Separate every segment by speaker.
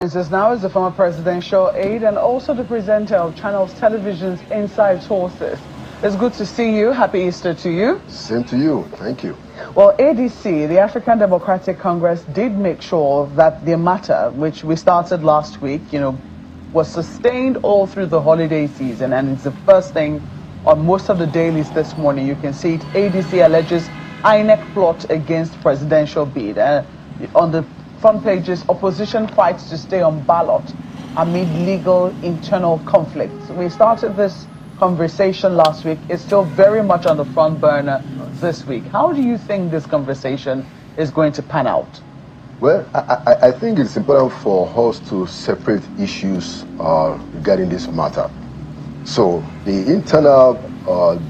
Speaker 1: This now is the former presidential aide and also the presenter of Channels Television's Inside Sources. It's good to see you. Happy Easter to you.
Speaker 2: Same to you. Thank you.
Speaker 1: Well, ADC, the African Democratic Congress, did make sure that the matter, which we started last week, was sustained all through the holiday season. And it's the first thing on most of the dailies this morning. You can see it. ADC alleges INEC plot against presidential bid. On the front pages, opposition fights to stay on ballot amid legal internal conflicts. We started this conversation last week. It's still very much on the front burner this week. How do you think this conversation is going to pan out?
Speaker 2: Well, I think it's important for us to separate issues regarding this matter. So the internal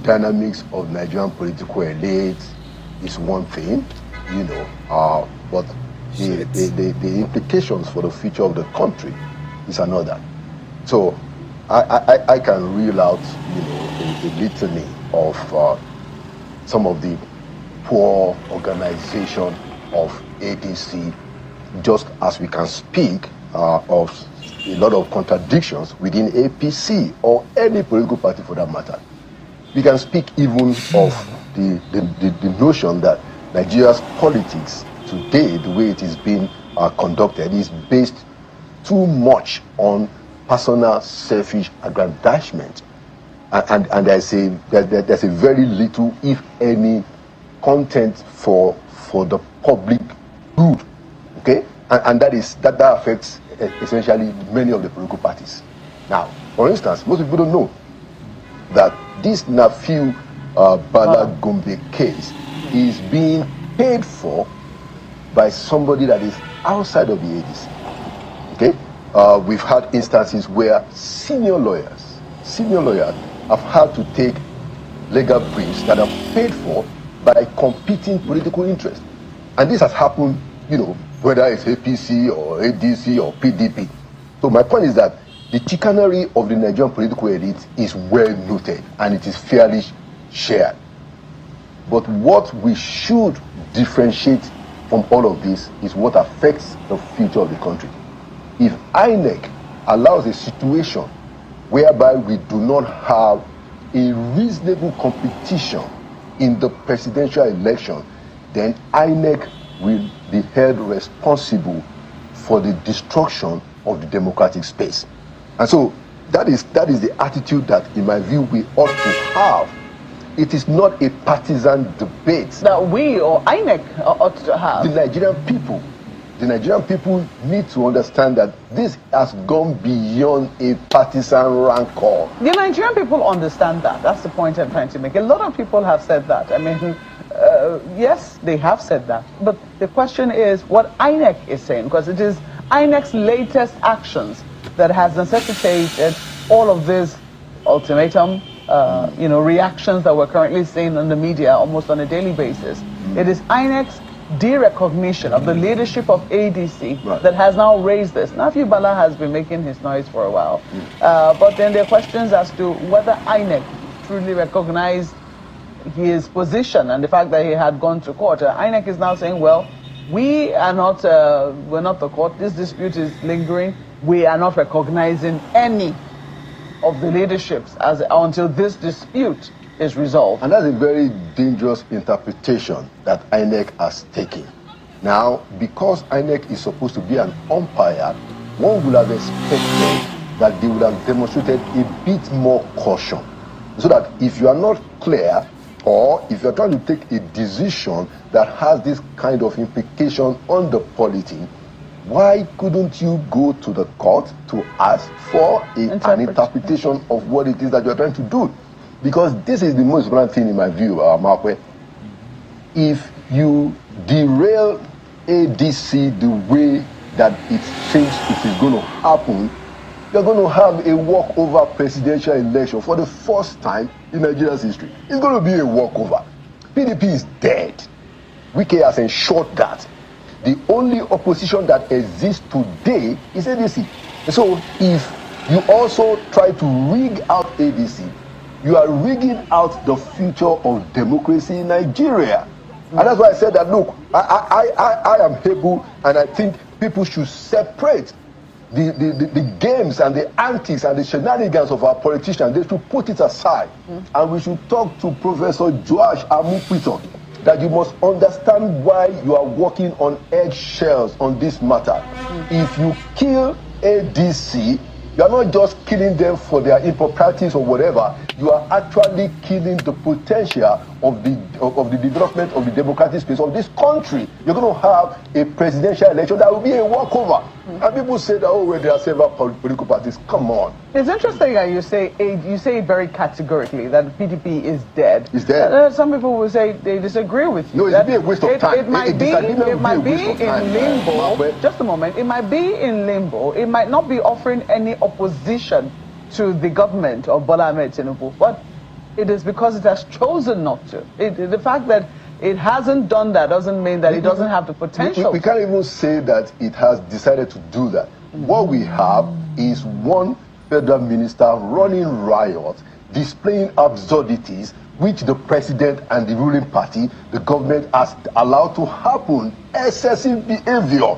Speaker 2: dynamics of Nigerian political elite is one thing, but the implications for the future of the country is another. So I can reel out, a litany of some of the poor organization of ADC, just as we can speak of a lot of contradictions within APC or any political party for that matter. We can speak even of the notion that Nigeria's politics today, the way it is being conducted, is based too much on personal selfish aggrandizement, and there's a very little, if any, content for the public good. Okay, and that affects essentially many of the political parties. Now, for instance, most people don't know that this Nafiu Bala Gombe case is being paid for by somebody that is outside of the ADC. Okay, we've had instances where senior lawyers have had to take legal briefs that are paid for by competing political interests, and this has happened, whether it's APC or ADC or PDP. So my point is that the chicanery of the Nigerian political elite is well noted and it is fairly shared. But what we should differentiate from all of this is what affects the future of the country. If INEC allows a situation whereby we do not have a reasonable competition in the presidential election, then INEC will be held responsible for the destruction of the democratic space. And so that is the attitude that, in my view, we ought to have. It is not a partisan debate
Speaker 1: that we or INEC ought to have.
Speaker 2: The Nigerian people need to understand that this has gone beyond a partisan rancor.
Speaker 1: The Nigerian people understand that. That's the point I'm trying to make. A lot of people have said that. I mean, yes, they have said that. But the question is what INEC is saying, because it is INEC's latest actions that has necessitated all of this ultimatum, reactions that we're currently seeing in the media almost on a daily basis. It is INEC's derecognition of the leadership of ADC that has now raised this. Nafi Bala has been making his noise for a while, but then there are questions as to whether INEC truly recognized his position and the fact that he had gone to court. INEC is now saying, well, we're not the court. This dispute is lingering. We are not recognizing any of the leaderships until this dispute is resolved. And
Speaker 2: that's a very dangerous interpretation that INEC has taken. Now, because INEC is supposed to be an umpire, one would have expected that they would have demonstrated a bit more caution, so that if you are not clear, or if you're trying to take a decision that has this kind of implication on the polity, why couldn't you go to the court to ask for an interpretation of what it is that you're trying to do? Because this is the most important thing in my view, Markwe. If you derail ADC the way that it thinks it is going to happen, you're going to have a walkover presidential election for the first time in Nigeria's history. It's going to be a walkover. PDP is dead. Wike has ensured that. The only opposition that exists today is ADC. So if you also try to rig out ADC, you are rigging out the future of democracy in Nigeria. And that's why I said that, look, I am able, and I think people should separate the games and the antics and the shenanigans of our politicians. They should put it aside. And we should talk to Professor Joash Amupitan that you must understand why you are walking on eggshells on this matter. If you kill ADC, you are not just killing them for their improprieties or whatever. You are actually killing the potential of the development of the democratic space of this country. You're going to have a presidential election that will be a walkover. And people say that, oh, well, there are several political parties. Come on.
Speaker 1: It's interesting that you say it very categorically that PDP is dead.
Speaker 2: It's dead.
Speaker 1: Some people will say they disagree with you.
Speaker 2: No, it's be a waste of time.
Speaker 1: It might be in limbo. Just a moment. It might be in limbo. It might not be offering any opposition to the government of Bola Ahmed Tinubu, but it is because it has chosen not to. The fact that it hasn't done that doesn't mean that it doesn't have the potential.
Speaker 2: We can't even say that it has decided to do that. What we have is one federal minister running riot, displaying absurdities, which the president and the ruling party, the government, has allowed to happen. Excessive behavior.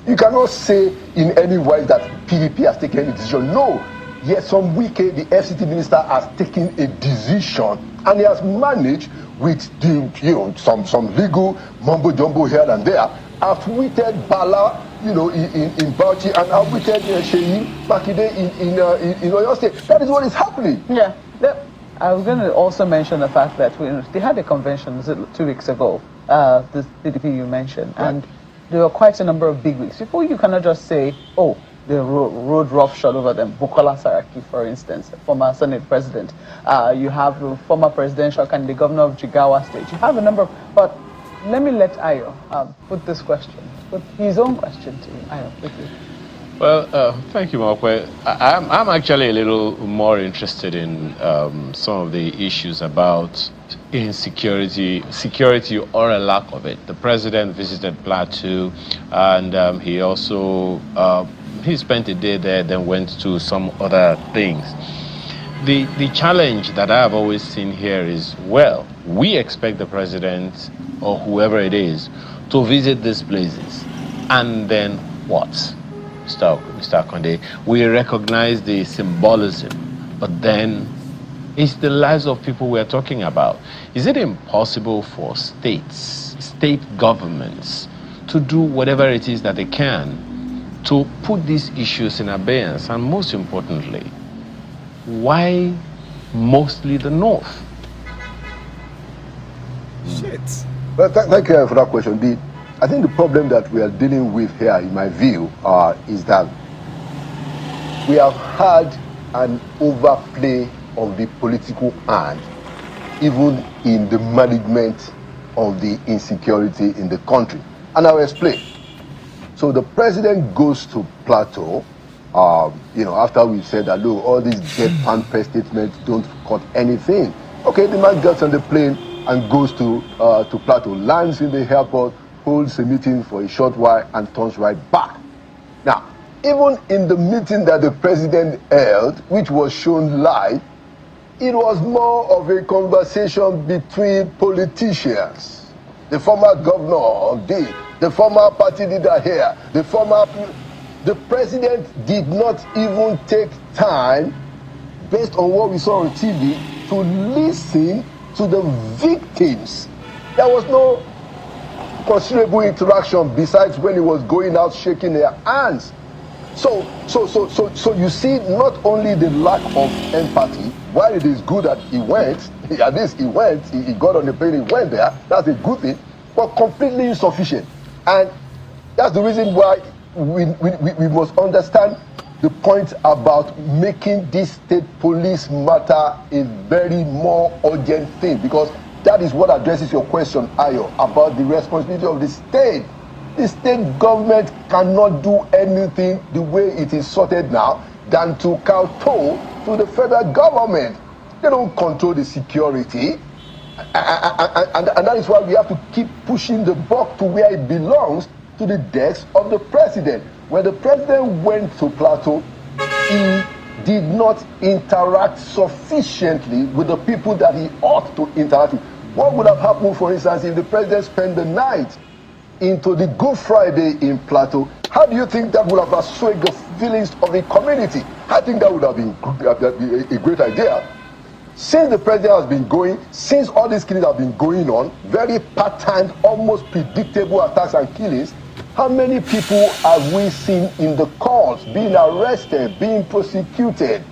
Speaker 2: You cannot say in any way that PDP has taken any decision. No. Yet some wicked, the FCT minister has taken a decision, and he has managed with some legal mumbo jumbo here and there, outwitted Bala, in Bauchi, and outwitted Sheyi Makinde in Oyo State. That is what is happening.
Speaker 1: Yeah. I was going to also mention the fact that they had a convention 2 weeks ago, this PDP you mentioned, and there were quite a number of big wigs. Before you cannot just say, oh, the road roughshod over them. Bukola Saraki, for instance, former Senate president. You have the former presidential candidate, governor of Jigawa State. You have a number of, but let me let Ayo put his own question to you. Ayo, quickly.
Speaker 3: Well, thank you, Mokwe. I'm actually a little more interested in some of the issues about insecurity, security or a lack of it. The president visited Plateau, and he also he spent a day there, then went to some other things. The challenge that I have always seen here is, well, we expect the president or whoever it is to visit these places, and then what? Mr. Akande, we recognize the symbolism, but then it's the lives of people we're talking about. Is it impossible for state governments, to do whatever it is that they can to put these issues in abeyance? And most importantly, why mostly the North?
Speaker 2: Shit. Well, thank you for that question. I think the problem that we are dealing with here, in my view, is that we have had an overplay of the political hand, even in the management of the insecurity in the country. And I'll explain. So the president goes to Plateau, after we've said that, look, all these deadpan press statements don't cut anything. Okay, the man gets on the plane and goes to Plateau, lands in the airport, holds a meeting for a short while, and turns right back. Now, even in the meeting that the president held, which was shown live, it was more of a conversation between politicians. The former governor of the former party leader here, the president did not even take time, based on what we saw on TV, to listen to the victims. There was no considerable interaction besides when he was going out shaking their hands. So you see, not only the lack of empathy, while it is good that he went, at least he went, he got on the plane, he went there, that's a good thing, but completely insufficient. And that's the reason why we must understand the point about making this state police matter a very more urgent thing, because that is what addresses your question, Ayo, about the responsibility of the state. The state government cannot do anything the way it is sorted now than to kowtow to the federal government. They don't control the security. And that is why we have to keep pushing the buck to where it belongs, to the desk of the president. When the president went to Plateau, he did not interact sufficiently with the people that he ought to interact with. What would have happened, for instance, if the president spent the night into the Good Friday in Plateau, how do you think that would have assuaged the feelings of the community? I think that would have been a great idea. Since the president has been going, since all these killings have been going on, very patterned, almost predictable attacks and killings, how many people have we seen in the courts being arrested, being prosecuted?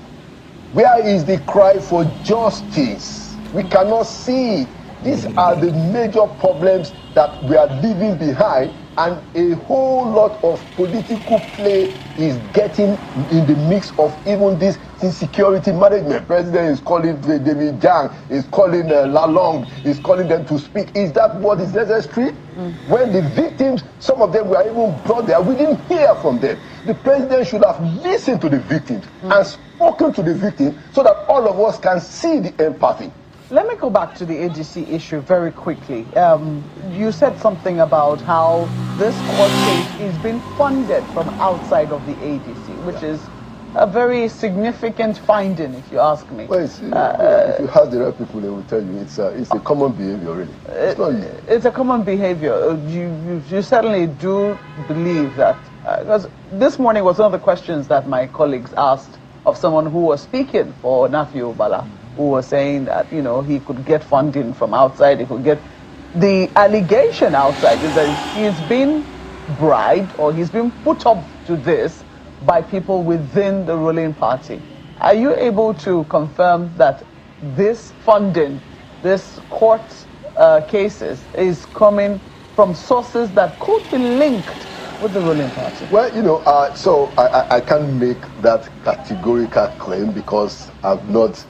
Speaker 2: Where is the cry for justice? We cannot see. These are the major problems that we are leaving behind, and a whole lot of political play is getting in the mix of even this insecurity management. President is calling David Jang, is calling Lalong, is calling them to speak. Is that what is necessary? When the victims, some of them were even brought there, we didn't hear from them. The president should have listened to the victims and spoken to the victims so that all of us can see the empathy.
Speaker 1: Let me go back to the ADC issue very quickly. You said something about how this court case is being funded from outside of the ADC, which is a very significant finding, if you ask me.
Speaker 2: Well, if you ask the right people, they will tell you it's a common behavior, really.
Speaker 1: It's a common behavior. You certainly do believe that. Because this morning was one of the questions that my colleagues asked of someone who was speaking for Nafi Bala, who was saying that, you know, he could get funding from outside, he could get... The allegation outside is that he's been bribed or he's been put up to this by people within the ruling party. Are you able to confirm that this funding, this court cases, is coming from sources that could be linked with the ruling party?
Speaker 2: Well, you know, so I can't make that categorical claim because I've not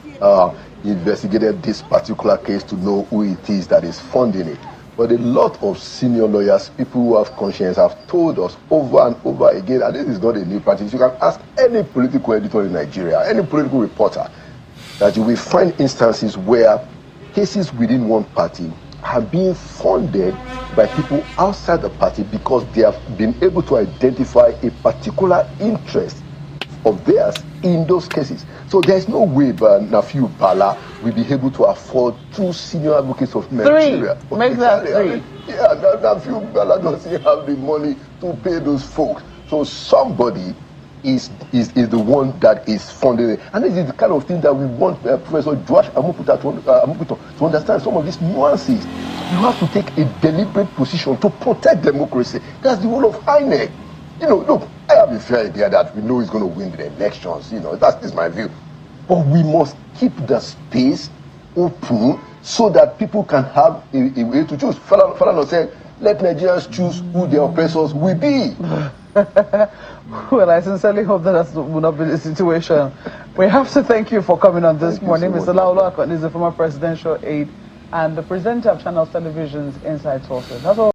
Speaker 2: investigated this particular case to know who it is that is funding it. But a lot of senior lawyers, people who have conscience, have told us over and over again, and this is not a new practice. You can ask any political editor in Nigeria, any political reporter, that you will find instances where cases within one party have been funded by people outside the party because they have been able to identify a particular interest of theirs in those cases. So there's no way Nafiu Bala will be able to afford 2 senior advocates of Nigeria.
Speaker 1: Three. Make that 3.
Speaker 2: Yeah, Nafiu Bala doesn't have the money to pay those folks. So somebody is the one that is funding it. And this is the kind of thing that we want Professor Josh Amupitan to understand some of these nuances. You have to take a deliberate position to protect democracy. That's the role of INEC. You know, look, I have a fair idea that we know he's going to win the elections. You know, that's my view. But we must keep the space open so that people can have a way to choose. Falana said, let Nigerians choose who their oppressors will be.
Speaker 1: Well, I sincerely hope that will not be the situation. We have to thank you for coming on this morning. Mr. Laolo Akande is the former presidential aide and the presenter of Channels Television's Inside Sources. That's all.